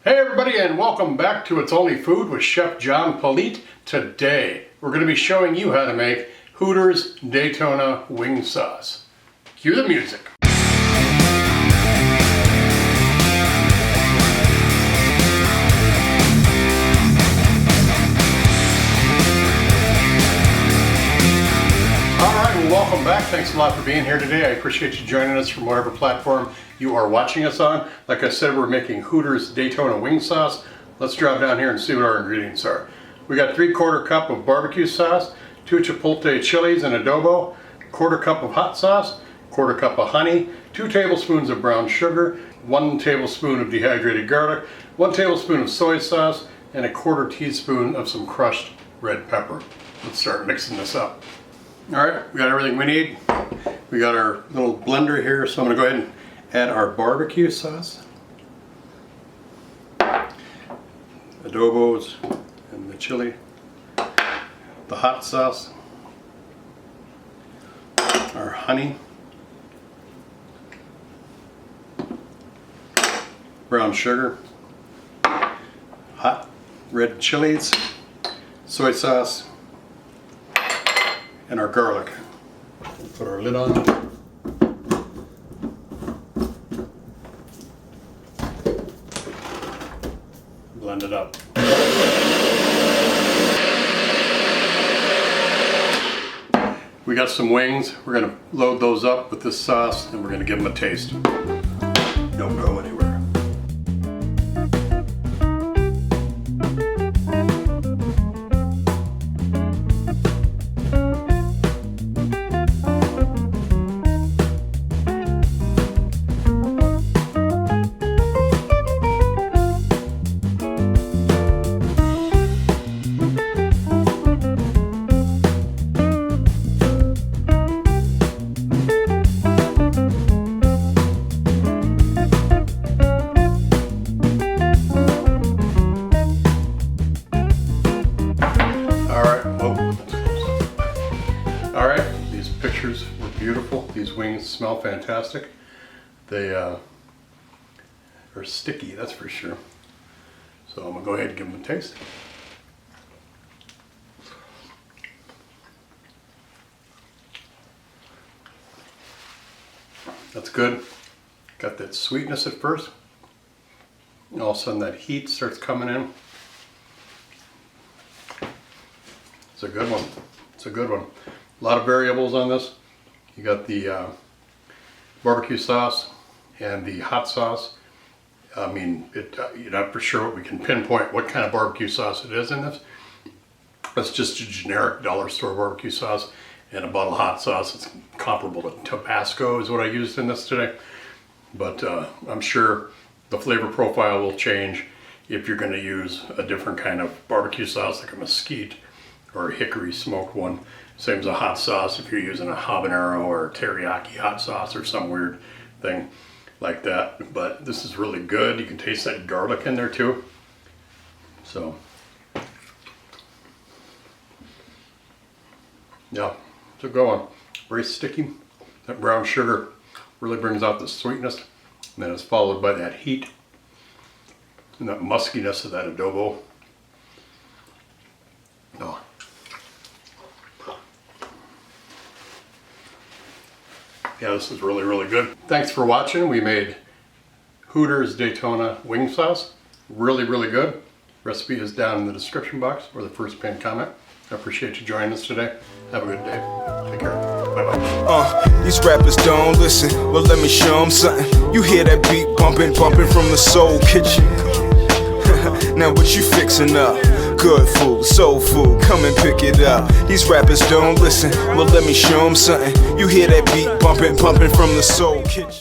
Hey everybody, and welcome back to It's Only Food with Chef John Politte. Today we're going to be showing you how to make Hooters Daytona Wing Sauce. Cue the music. Alright, well, welcome back. Thanks a lot for being here today. I appreciate you joining us from whatever platform you are watching us on. Like I said, we're making Hooters Daytona Wing Sauce. Let's drop down here and see what our ingredients are. We got 3/4 cup of barbecue sauce, 2 chipotle chilies and adobo, 1/4 cup of hot sauce, 1/4 cup of honey, 2 tablespoons of brown sugar, 1 tablespoon of dehydrated garlic, 1 tablespoon of soy sauce, and 1/4 teaspoon of some crushed red pepper. Let's start mixing this up. All right, we got everything we need. We got our little blender here, so I'm gonna go ahead and add our barbecue sauce, adobos and the chili, the hot sauce, our honey, brown sugar, hot red chilies, soy sauce, and our garlic. Put our lid on. Blend it up. We got some wings. We're going to load those up with this sauce and we're going to give them a taste. Don't go anywhere. Alright, these pictures were beautiful. These wings smell fantastic. They are sticky, that's for sure. So I'm going to go ahead and give them a taste. That's good. Got that sweetness at first. And all of a sudden that heat starts coming in. It's a good one. It's a good one. A lot of variables on this. You got the barbecue sauce and the hot sauce. I mean, you're not for sure we can pinpoint what kind of barbecue sauce it is in this. It's just a generic dollar store barbecue sauce and a bottle of hot sauce. It's comparable to Tabasco is what I used in this today. But I'm sure the flavor profile will change if you're going to use a different kind of barbecue sauce like a mesquite or a hickory smoked one. Same as a hot sauce if you're using a habanero or teriyaki hot sauce or some weird thing like that. But this is really good. You can taste that garlic in there too. So, yeah, it's a good one. Very sticky. That brown sugar really brings out the sweetness. And then it's followed by that heat and that muskiness of that adobo. Oh. Yeah, this is really, really good. Thanks for watching. We made Hooters Daytona Wing Sauce. Really, really good. Recipe is down in the description box or the first pinned comment. I appreciate you joining us today. Have a good day. Take care. Bye-bye. These rappers don't listen. Well, let me show them something. You hear that beat bumping from the soul kitchen. Now what you fixing up? Good food, soul food, come and pick it up. These rappers don't listen, well let me show them something. You hear that beat bumping from the soul kitchen.